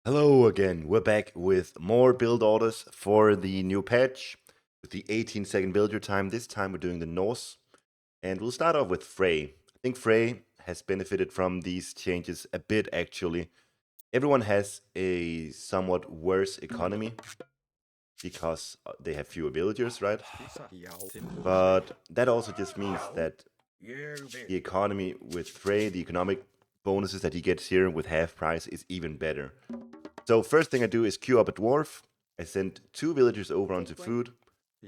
Hello again. We're back with more build orders for the new patch with the 18-second build time. This time we're doing the Norse, and we'll start off with Frey. I think Frey has benefited from these changes a bit actually. Everyone has a somewhat worse economy because they have fewer villagers, right? But that also just means that the economy with Frey, the economic bonuses that he gets here with half price is even better. So first thing I do is queue up a dwarf. I send 2 villagers over onto food.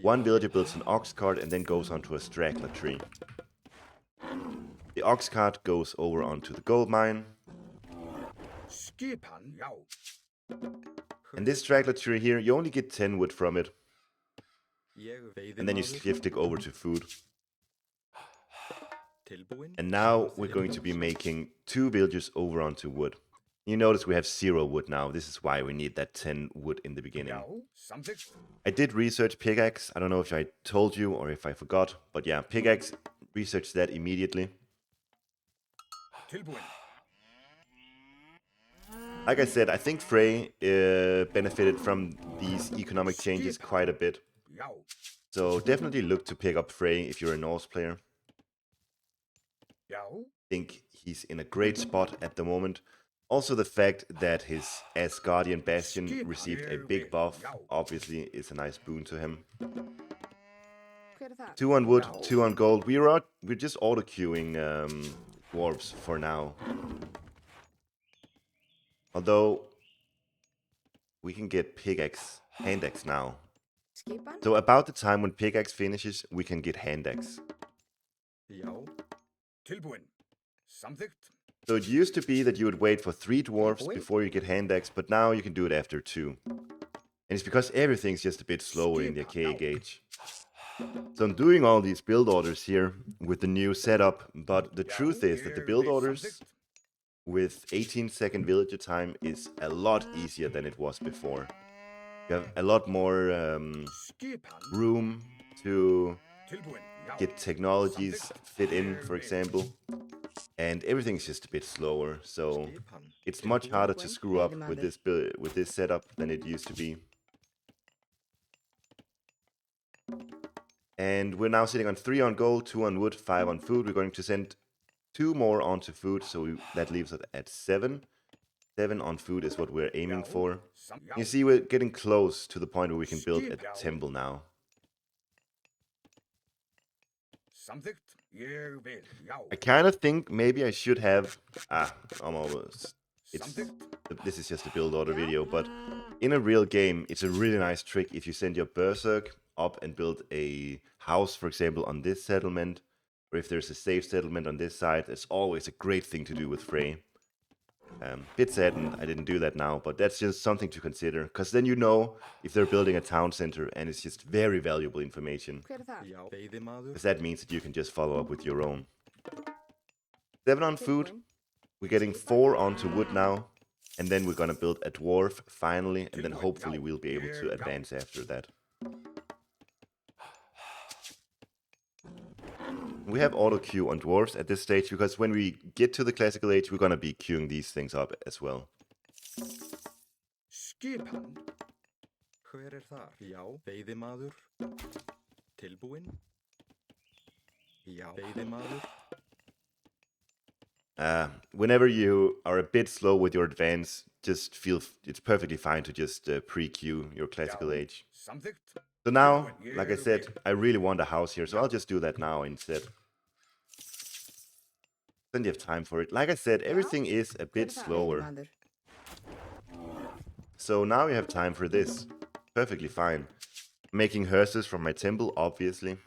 1 villager builds an ox cart and then goes onto a straggler tree. The ox cart goes over onto the gold mine. And this straggler tree here, you only get 10 wood from it. And then you shift it over to food. And now we're going to be making 2 villagers over onto wood. You notice we have 0 wood now. This is why we need that 10 wood in the beginning. I did research pickaxe. I don't know if I told you or if I forgot. But yeah, pickaxe, researched that immediately. Like I said, I think Frey benefited from these economic changes quite a bit. So definitely look to pick up Frey if you're a Norse player. I think he's in a great spot at the moment. Also, the fact that his Asgardian Bastion received a big buff, obviously, is a nice boon to him. 2 on wood, 2 on gold. We're just auto-queuing dwarves for now. Although, we can get pickaxe, hand axe now. So about the time when pickaxe finishes, we can get hand axe. So it used to be that you would wait for 3 dwarves before you get hand axe, but now you can do it after 2. And it's because everything's just a bit slower in the Archaic Age. So I'm doing all these build orders here with the new setup, but the truth is that the build orders with 18-second villager time is a lot easier than it was before. You have a lot more room to get technologies fit in, for example. And everything's just a bit slower, so it's much harder to screw up with this setup than it used to be. And we're now sitting on 3 on gold, 2 on wood, 5 on food. We're going to send 2 more onto food, so that leaves us at 7. 7 on food is what we're aiming for. You see, we're getting close to the point where we can build a temple now. I kind of think maybe I should have... almost. This is just a build order video, but in a real game, it's a really nice trick if you send your berserk up and build a house, for example, on this settlement, or if there's a safe settlement on this side. It's always a great thing to do with Frey. Bit saddened I didn't do that now, but that's just something to consider, because then you know if they're building a town center, and it's just very valuable information. Because that means that you can just follow up with your own. 7 on food. We're getting 4 onto wood now, and then we're gonna build a dwarf finally, and then hopefully we'll be able to advance after that. We have auto queue on dwarves at this stage, because when we get to the classical age, we're gonna be queuing these things up as well. Whenever you are a bit slow with your advance, just feel it's perfectly fine to just pre-queue your classical age. So now, like I said, I really want a house here, so I'll just do that now instead. Plenty of time for it. Like I said, everything is a bit slower. So now we have time for this. Perfectly fine. Making hearses from my temple, obviously.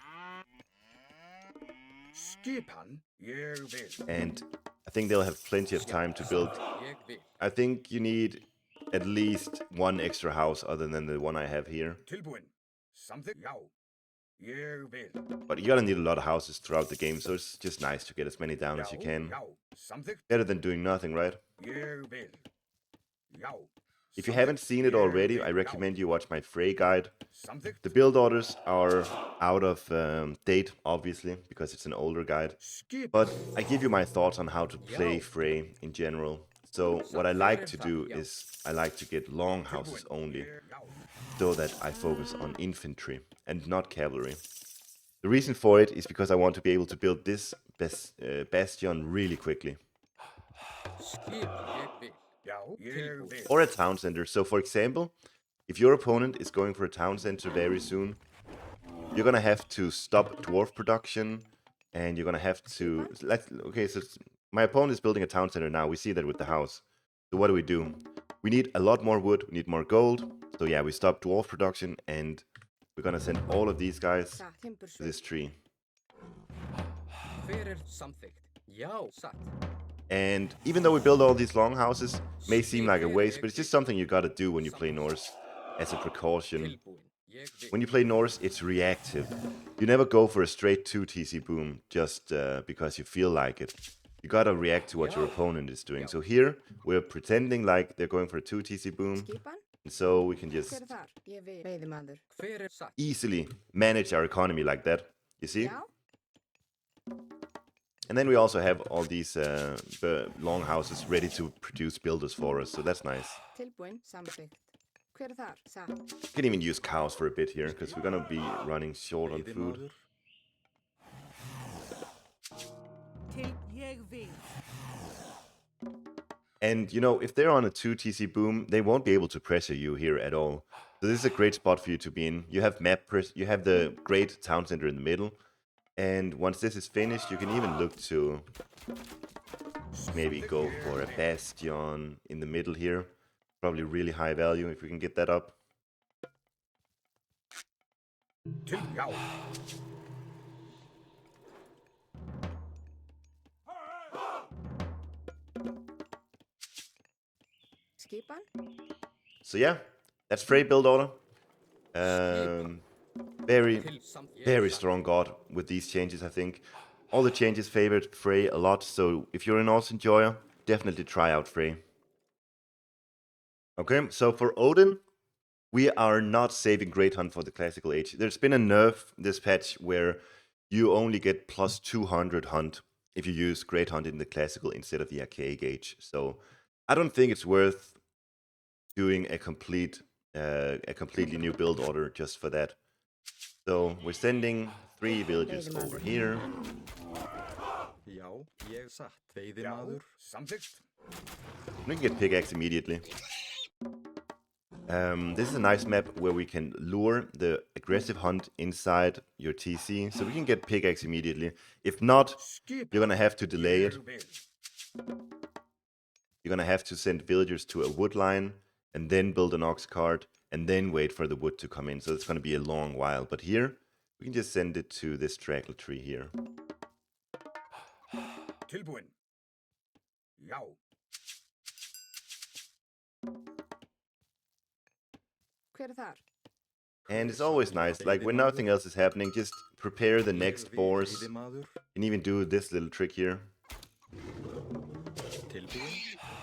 And I think they'll have plenty of time to build. I think you need at least 1 extra house other than the one I have here. But you gotta need a lot of houses throughout the game, so it's just nice to get as many down as you can. Better than doing nothing, right? If you haven't seen it already, I recommend you watch my Frey guide. The build orders are out of date, obviously, because it's an older guide. But I give you my thoughts on how to play Frey in general. So what I like to do is I like to get long houses only, so that I focus on infantry and not cavalry. The reason for it is because I want to be able to build this bastion really quickly. Or a town center. So for example, if your opponent is going for a town center very soon, you're gonna have to stop dwarf production, and you're gonna have to okay, so my opponent is building a town center now. We see that with the house. So what do? We need a lot more wood, we need more gold. So yeah, we stop dwarf production, and we're gonna send all of these guys to this tree. And even though we build all these long houses, may seem like a waste, but it's just something you gotta do when you play Norse as a precaution. When you play Norse, it's reactive. You never go for a straight 2 TC boom just because you feel like it. You gotta react to what your opponent is doing. So here, we're pretending like they're going for a 2 TC boom. And so we can just easily manage our economy like that. You see? And then we also have all these long houses ready to produce builders for us. So that's nice. You can even use cows for a bit here, because we're gonna be running short on food. And you know, if they're on a 2 TC boom, they won't be able to pressure you here at all. So this is a great spot for you to be in. You have you have the great town center in the middle. And once this is finished, you can even look to maybe go for a bastion in the middle here. Probably really high value if we can get that up. So yeah, that's Frey build order. Very strong god with these changes, I think. All the changes favored Frey a lot, so if you're an Norse enjoyer, definitely try out Frey. Okay, so for Odin, we are not saving Great Hunt for the Classical Age. There's been a nerf this patch where you only get plus 200 Hunt if you use Great Hunt in the Classical instead of the Archaic Age. So I don't think it's worth doing a completely new build order just for that. So we're sending 3 villagers over here. We can get pickaxe immediately. This is a nice map where we can lure the aggressive hunt inside your TC, so we can get pickaxe immediately. If not, you're gonna have to delay it. You're gonna have to send villagers to a wood line, and then build an ox cart, and then wait for the wood to come in. So it's gonna be a long while. But here, we can just send it to this straggler tree here. And it's always nice, like when nothing else is happening, just prepare the next boars. You can even do this little trick here.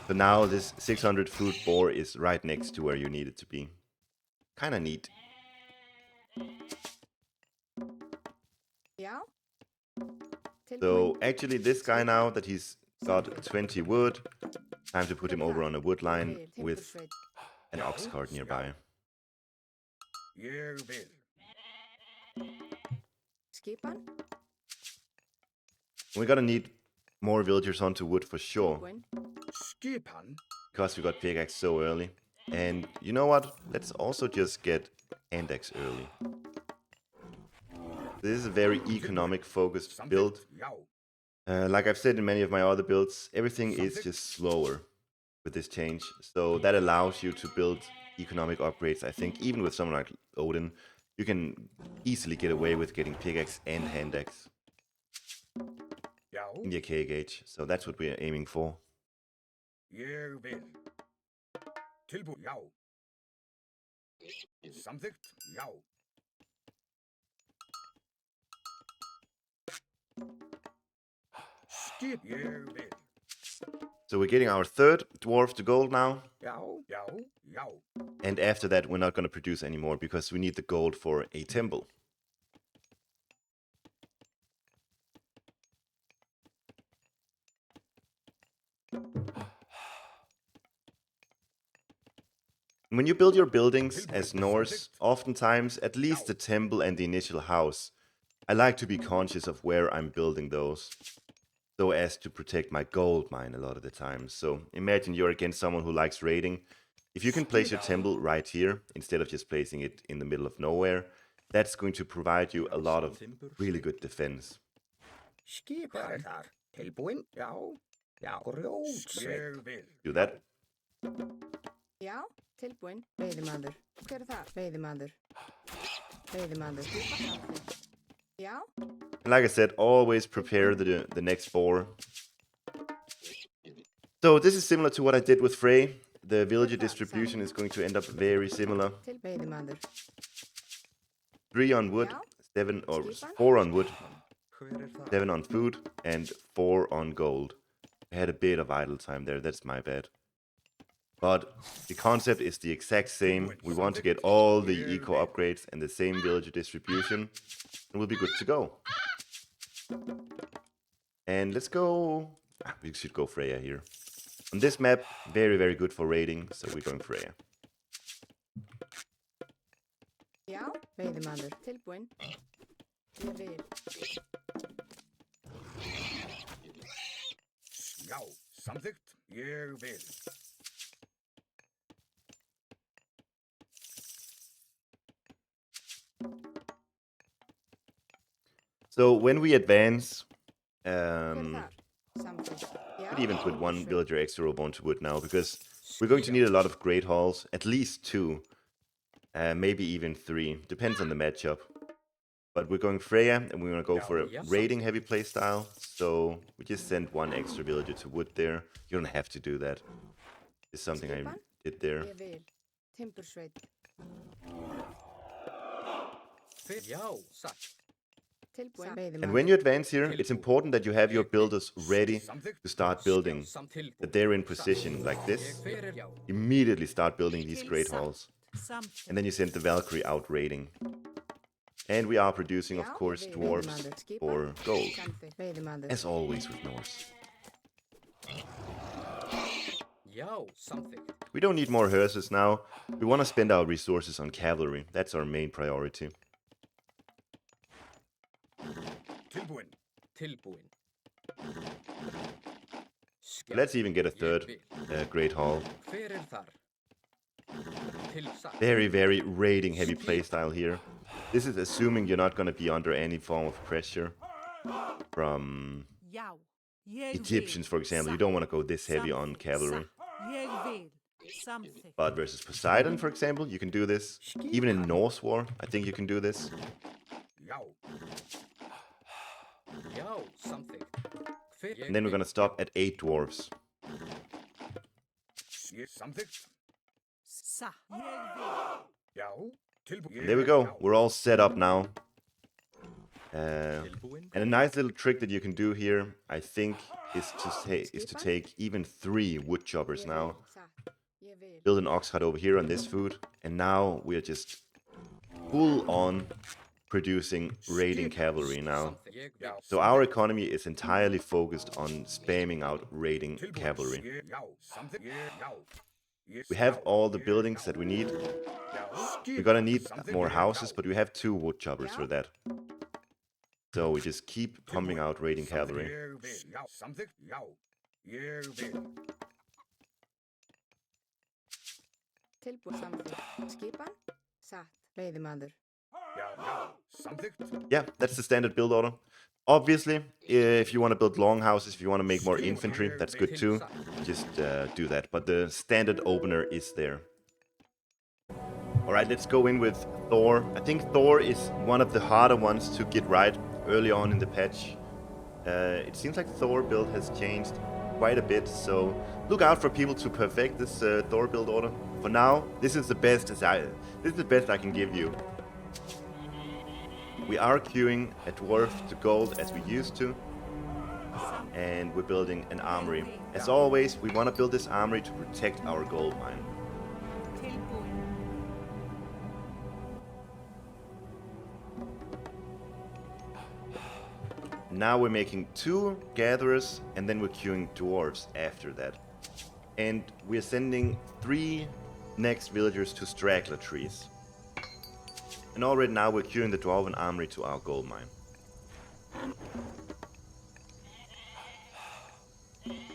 So now this 600 foot boar is right next to where you need it to be. Kinda neat. So actually this guy now that he's got 20 wood, time to put him over on a wood line with an ox cart nearby. We're gonna need more villagers onto wood for sure, because we got pickaxe so early. And you know what? Let's also just get hand axe early. This is a very economic focused build. Like I've said in many of my other builds, everything is just slower with this change. So that allows you to build economic upgrades. I think even with someone like Odin, you can easily get away with getting pickaxe and hand axe in the archaic age. So that's what we're aiming for. So we're getting our third dwarf to gold now. And after that, we're not going to produce anymore because we need the gold for a temple. When you build your buildings as Norse, oftentimes, at least the temple and the initial house, I like to be conscious of where I'm building those, so as to protect my gold mine a lot of the time. So imagine you're against someone who likes raiding. If you can place your temple right here, instead of just placing it in the middle of nowhere, that's going to provide you a lot of really good defense. Do that. Já, tilbúin. Veiðimaður. Hver það? Veiðimaður. Veiðimaður. Já. And like I said, always prepare the next boar. So this is similar to what I did with Frey. The villager distribution is going to end up very similar. 3 on wood, 7 or 4 on wood, 7 on food, and 4 on gold. I had a bit of idle time there, that's my bad. But the concept is the exact same. We want to get all the eco upgrades and the same villager distribution, and we'll be good to go. And let's go... we should go Freyr here. On this map, very, very good for raiding, so we're going Freyr. Já, veiðimaður. Tilbúin. Ég vil. Já, samþykkt. Ég vil. So when we advance, Samþykkt. could even put 1 villager extra rope onto wood now, because we're going to need a lot of great halls, at least 2, maybe even 3, depends on the matchup. But we're going Freyr, and we're going to go for a raiding heavy playstyle, so we just send 1 extra villager to wood there. You don't have to do that. It's something I did there. Ég vil. Timbursveit. Já, satt. Tilbúin. Veiðimaður. And when you advance here, it's important that you have your builders ready to start building, that they're in position like this. Immediately start building these great halls. And then you send the Valkyrie out raiding. And we are producing, of course, dwarves for gold, Veiðimaður. as always with Norse. Já, samþykkt. We don't need more hearses now. We want to spend our resources on cavalry. That's our main priority. Tilbúin. Tilbúin. Let's even get a third great hall. Hver þar? Til satt. Very, very raiding heavy playstyle here. This is assuming you're not going to be under any form of pressure from Egyptians, for example. You don't want to go this heavy on cavalry. But versus Poseidon, for example, you can do this. Even in Norse War, I think you can do this. Já. Já, samþykkt. And then we're going to stop at 8 dwarves. Samþykkt. Já, tilbúin. And there we go. We're all set up now. And a nice little trick that you can do here, I think, is to take even 3 wood choppers now. Ég vil. Build an ox hut over here on this food, and now we're just full on producing raiding cavalry now. So our economy is entirely focused on spamming out raiding cavalry. Já, samþykkt. Já. We have all the buildings that we need. We're gonna need more houses, but we have 2 wood choppers for that. So we just keep pumping out raiding cavalry. Ég vil. Já, samþykkt. Já. Ég vil. Tilbúin. Samþykkt. Skipan. Satt. Veiðimaður. Já, já, samþykkt. Yeah, that's the standard build order. Obviously, if you want to build long houses, if you want to make more infantry, that's good too. Just do that. But the standard opener is there. Alright, let's go in with Thor. I think Thor is one of the harder ones to get right early on in the patch. It seems like Thor build has changed quite a bit, so look out for people to perfect this Thor build order. For now, this is the best I can give you. We are queuing a dwarf to gold as we used to, and we're building an armory. As always, we want to build this armory to protect our gold mine. Now we're making 2 gatherers, and then we're queuing dwarves after that. And we're sending 3 next villagers to straggler trees. And already now we're curing the dwarven armory to our gold mine.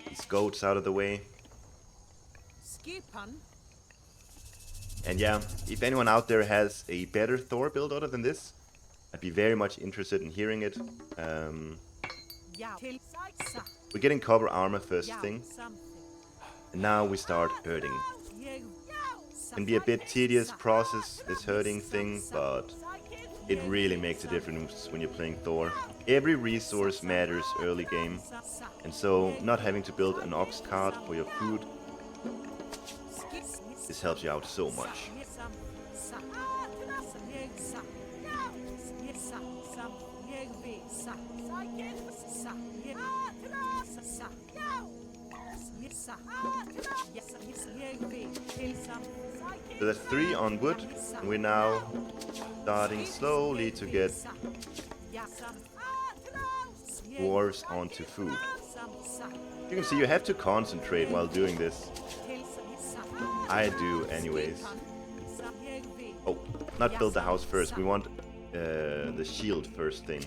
These goats out of the way. And yeah, if anyone out there has a better Thor build order than this, I'd be very much interested in hearing it. We're getting cover armor first thing. And now we start herding. Can be a bit tedious process, this herding thing, but it really makes a difference when you're playing Thor. Every resource matters early game, and so not having to build an ox cart for your food, this helps you out so much. So that's 3 on wood, and we're now starting slowly to get dwarves onto food. You can see you have to concentrate while doing this. I do anyways. Oh, not build the house first, we want the shield first thing.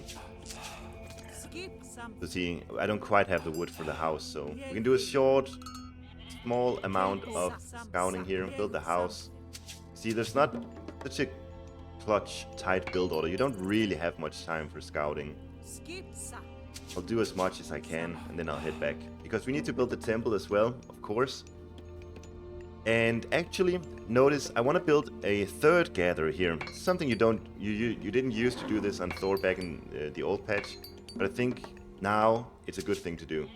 So see, I don't quite have the wood for the house, so we can do a small amount of scouting here, build the house. See, there's not such a clutch, tight build order. You don't really have much time for scouting. I'll do as much as I can, and then I'll head back. Because we need to build the temple as well, of course. And actually, notice I want to build a third gatherer here. Something you didn't use to do this on Thor back in the old patch, but I think now it's a good thing to do.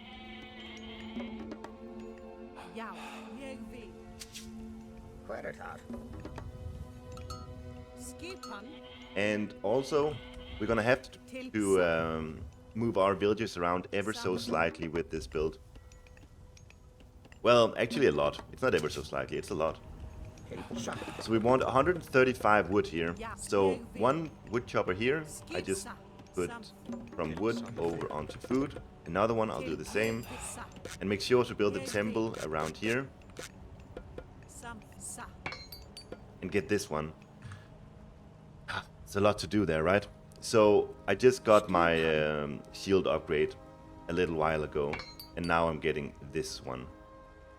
And also, we're gonna have to move our villagers around ever so slightly with this build. Well, actually a lot. It's not ever so slightly, it's a lot. So we want 135 wood here. So 1 wood chopper here, I just put from wood over onto food. Another one, I'll do the same. And make sure to build a temple around here. And get this one. It's a lot to do there, right? So I just got my shield upgrade a little while ago. And now I'm getting this one.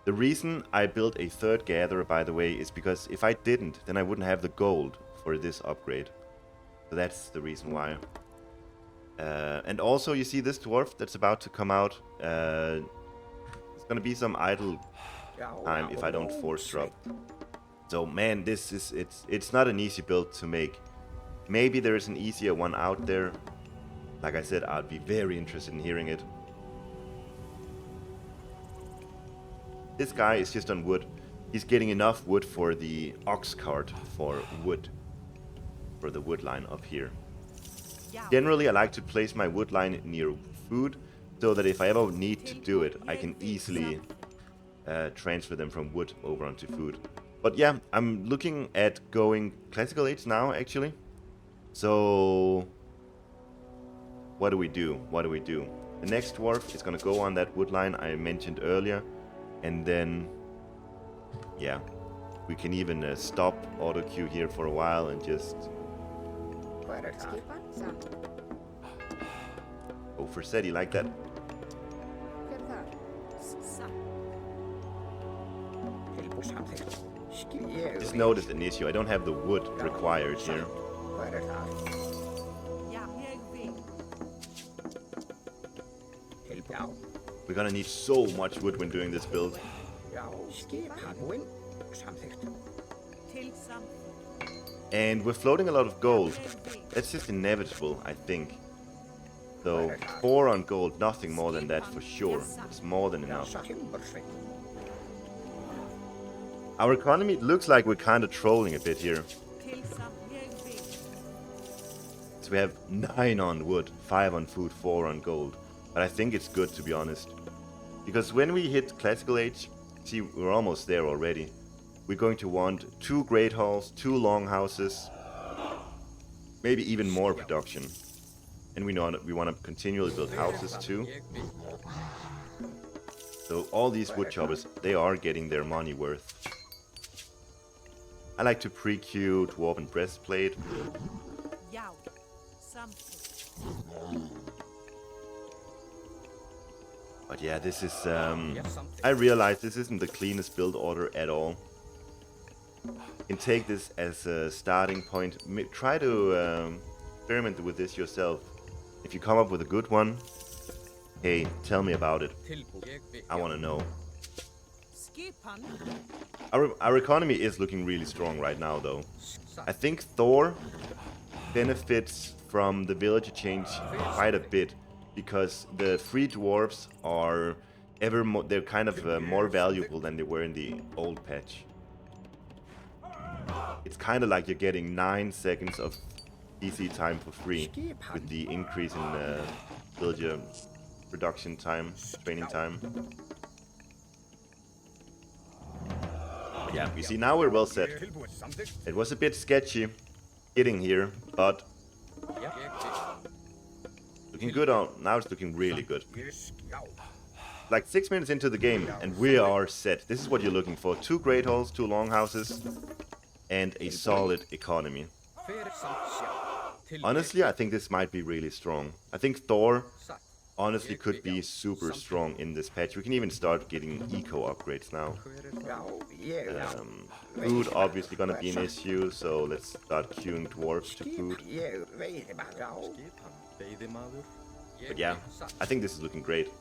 The reason I built a third gatherer, by the way, is because if I didn't, then I wouldn't have the gold for this upgrade. So that's the reason why. And also, you see this dwarf that's about to come out. It's gonna be some idle time if I don't force drop. So man, it's not an easy build to make. Maybe there is an easier one out there. Like I said, I'd be very interested in hearing it. This guy is just on wood. He's getting enough wood for the ox cart for wood. For the wood line up here. Generally, I like to place my wood line near food, so that if I ever need to do it, I can easily transfer them from wood over onto food. But yeah, I'm looking at going classical age now, actually. So what do we do? The next dwarf is gonna go on that wood line I mentioned earlier. And then, yeah, we can even stop auto queue here for a while and just go for SETI like that. Just noticed an issue. I don't have the wood required here. We're gonna need so much wood when doing this build. And we're floating a lot of gold. That's just inevitable, I think. So 4 on gold, nothing more than that for sure. It's more than enough. Our economy looks like we're kind of trolling a bit here. So we have 9 on wood, 5 on food, 4 on gold. But I think it's good, to be honest. Because when we hit classical age, see, we're almost there already. We're going to want 2 great halls, 2 long houses, maybe even more production. And we want to continually build houses too. So all these wood choppers, they are getting their money worth. I like to pre-queue Dwarven Breastplate. Já, samþykkt. But yeah, this is... Yes, something. I realize this isn't the cleanest build order at all. You can take this as a starting point. Try to experiment with this yourself. If you come up with a good one, hey, tell me about it. Tilbúin. Ég vil. I want to know. Skipan. Our economy is looking really strong right now, though. I think Thor benefits from the villager change quite a bit, because the free dwarves are they're kind of more valuable than they were in the old patch. It's kind of like you're getting 9 seconds of PC time for free with the increase in villager production time, training time. But yeah, you see, now we're well set. Tilbúin. Samþykkt. It was a bit sketchy getting here, but Já. Ég vil. looking good on. Now it's looking really good. Yes, já. Like 6 minutes into the game, and we are set. This is what you're looking for: 2 great halls, 2 longhouses, and a solid economy. Fyrir samt sjá. Tilbúin. Honestly, I think this might be really strong. I think Thor Satt. honestly could be super strong in this patch. We can even start getting eco upgrades now. Já, ég vil. Food obviously gonna be an issue, so let's start queuing dwarves to food. Ég veiðimaður. Já. Veiðimaður. But yeah, I think this is looking great.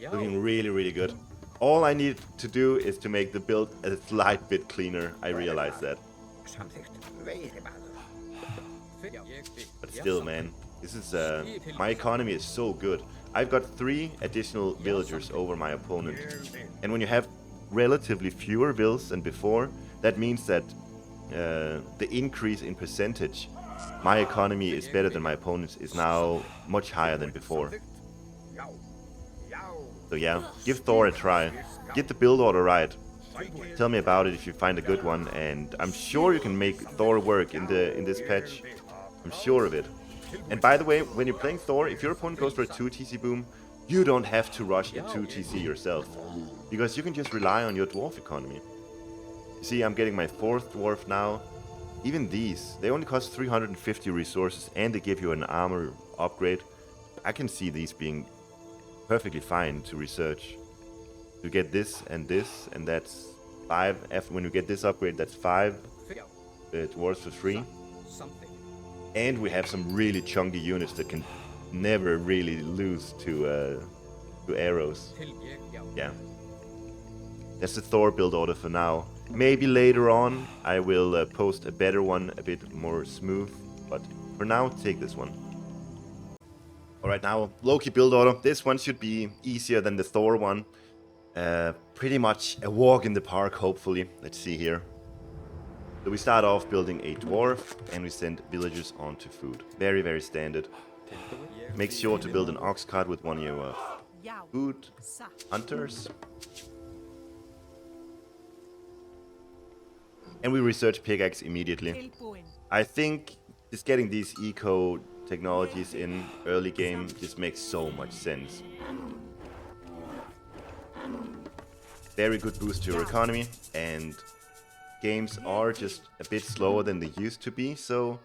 Já. Looking really, really good. All I need to do is to make the build a slight bit cleaner. I realize that. Samþykkt. Veiðimaður. Já. Ég vil. But still, man, this is my economy is so good. I've got 3 additional villagers over my opponent, Ég vil. and when you have relatively fewer vills than before, that means that the increase in percentage, my economy is better than my opponent's, is now much higher than before. Samþykkt. Já. Já. So yeah, give Thor a try. Get the build order right. Tilbúin. Tell me about it if you find a good one, and I'm sure you can make Thor work in this patch. I'm sure of it. And by the way, when you're playing Thor, if your opponent goes for a 2 TC boom, you don't have to rush a 2 TC yourself, because you can just rely on your dwarf economy. You see, I'm getting my 4th dwarf now. Even these, they only cost 350 resources, and they give you an armor upgrade. I can see these being perfectly fine to research. You get this, and that's 5. After when you get this upgrade, that's 5 Já. dwarves for free. Samþykkt. And we have some really chunky units that can never really lose to arrows. Tilbúin. Já. Yeah. That's the Thor build order for now. Maybe later on I will post a better one, a bit more smooth. But for now, take this one. Alright, now Loki build order. This one should be easier than the Thor one. Pretty much a walk in the park, hopefully. Let's see here. So we start off building a dwarf, and we send villagers onto food. Very, very standard. Make sure to build an ox cart with one of your Já, food satt. hunters. And we research pickaxe immediately. Tilbúin. I think just getting these eco technologies in early game just makes so much sense. Very good boost to your economy, and games are just a bit slower than they used to be, so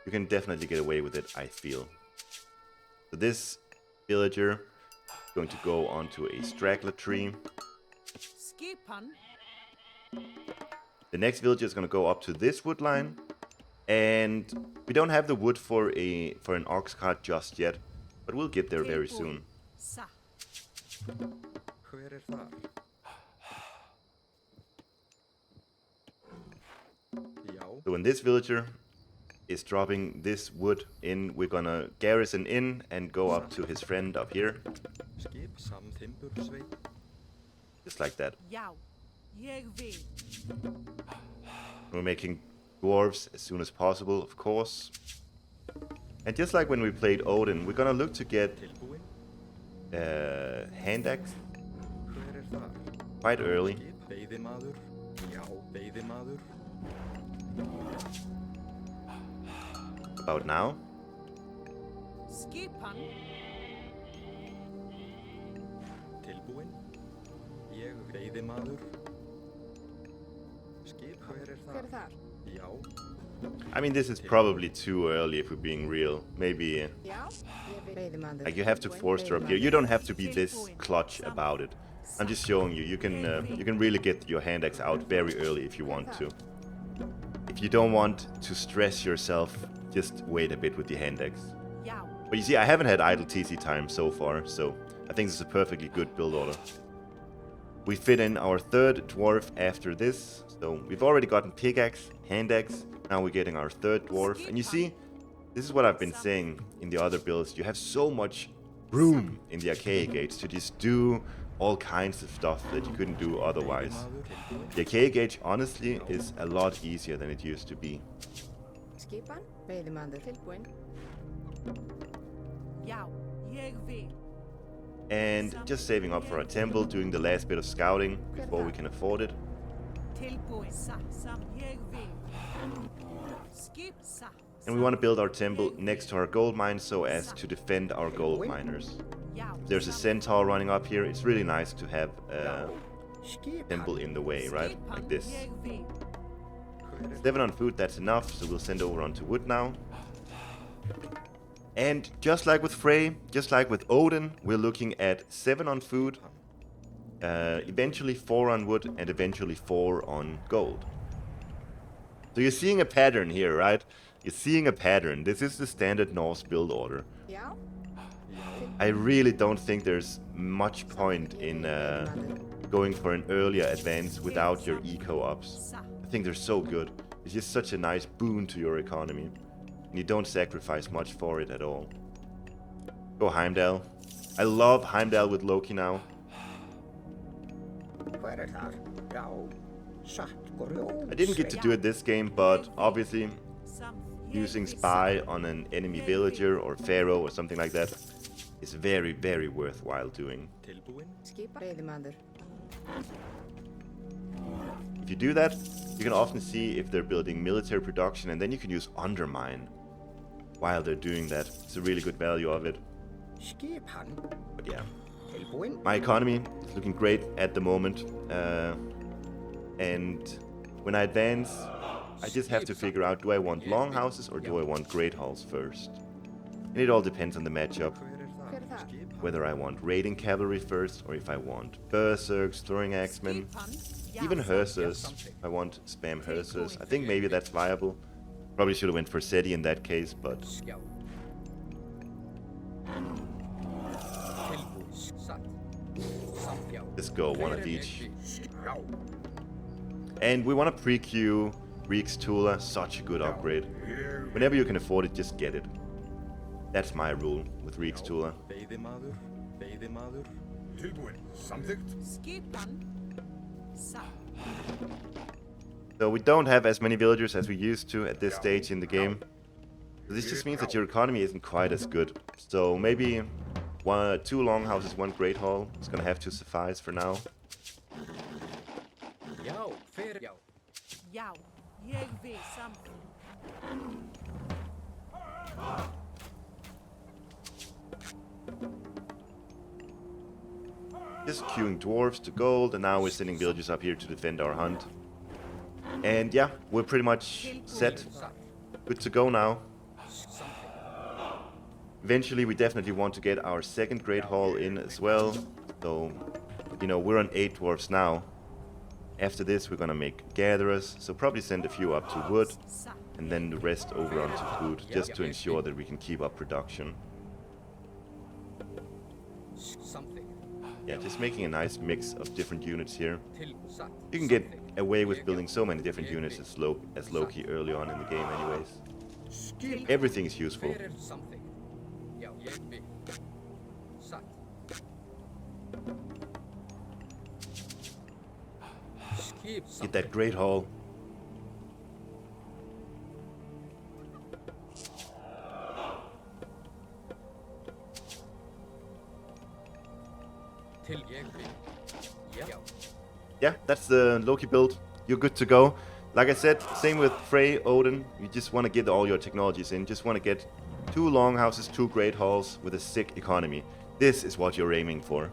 you can definitely get away with it, I feel. So this villager is going to go onto a straggler tree. Skipan. The next villager is going to go up to this wood line, and we don't have the wood for an ox cart just yet, but we'll get there very soon. Satt. Hver þar? Já. So when this villager is dropping this wood in, we're gonna garrison in and go up to his friend up here, Skip samþimbursveit. just like that. Já, ég vil. We're making dwarves as soon as possible, of course. And just like when we played Odin, we're gonna look to get Tilbúin. hand axe Hver þar? quite early. Skip. Veiðimaður. Já. Veiðimaður. About now. Skipan. Tilbúin. Ég veiðimaður. Skip. Hver Hver þar? er þar? Já. I mean, this is probably too early if we're being real. Maybe Já, ég vil. Veiðimaður. like you have to force her up here. You don't have to be this clutch about it. I'm just showing you. You can really get your hand axe out very early if you want to. If you don't want to stress yourself, just wait a bit with the hand axe. Já. But you see, I haven't had idle TC time so far, so I think this is a perfectly good build order. We fit in our third dwarf after this, so we've already gotten pickaxe, hand axe. Now we're getting our third dwarf, and you see, this is what I've been saying in the other builds. You have so much room in the archaic age to just do all kinds of stuff that you couldn't do otherwise. Veiðimaður tilbúinn. The archaic age, honestly, is a lot easier than it used to be. Skipan. Veiðimaður. Tilbúinn. Já. Ég vil. And just saving up for a temple, doing the last bit of scouting before we can afford it. Tilbúinn. Sam. Ég vil. Skip. And we want to build our temple next to our gold mine so as to defend our gold miners. Já. There's a centaur running up here. It's really nice to have a Skipan. temple in the way, right? Like this. Ég vil. 7 on food, that's enough, so we'll send over onto wood now. And just like with Frey, just like with Odin, we're looking at 7 on food, eventually 4 on wood, and eventually 4 on gold. So you're seeing a pattern here, right? You're seeing a pattern. This is the standard Norse build order. Já. I really don't think there's much point in going for an earlier advance without your eco-ops. I think they're so good. It's just such a nice boon to your economy. And you don't sacrifice much for it at all. Go Heimdall. I love Heimdall with Loki now. Hver þar? Já. Satt grjó. I didn't get to do it this game, but obviously Sam. using spy on an enemy villager or pharaoh or something like that is very, very worthwhile doing. Tilbúinn. Skipan. Veiðimaður. If you do that, you can often see if they're building military production, and then you can use undermine while they're doing that. It's a really good value of it. Skipan. But yeah, Tilbúinn. my economy is looking great at the moment. And when I advance, I just have to figure out, do I want long houses or do I want great halls first? And it all depends on the matchup, Hver Hver þar? Skipan. whether I want raiding cavalry first or if I want berserks, throwing axemen, even hearsers. I want spam hearsers. I think maybe that's viable. Probably should have went for SETI in that case, but Skjá. Tilbúinn. Satt. Samfjá. let's go one of each. Já. And we want to pre-queue Reek's Tula, such a good upgrade. Whenever you can afford it, just get it. That's my rule with Reek's Tula. Veiðimaður. Veiðimaður. Tilbúinn. Samþykkt. Skipan. Sam. So we don't have as many villagers as we used to at this stage in the game. This just means that your economy isn't quite as good. So maybe 2 longhouses, 1 great hall is gonna have to suffice for now. Já. Hver. Já. Já. Ég vil. Sam. Just queuing dwarves to gold, and now we're sending villagers up here to defend our hunt. And yeah, we're pretty much set. Satt. Good to go now. Samþykkt. Eventually, we definitely want to get our second great hall in as well. So, you know, we're on 8 dwarfs now. After this, we're gonna make gatherers, so probably send a few up to wood, Sam. and then the rest over onto food, just to ensure that we can keep up production. Samþykkt. Yeah, just making a nice mix of different units here. Til. Satt. You can get Samþykkt. away with building so many different units as Loki early on in the game anyways. Skip. Everything is useful. Hver samþykkt? Já. Ég vil. Satt. Skip. Get that great hall. Til ég vil. Já. Yeah, that's the Loki build. You're good to go. Like I said, same with Frey, Odin. You just want to get all your technologies in. Just want to get 2 longhouses, 2 great halls with a sick economy. This is what you're aiming for.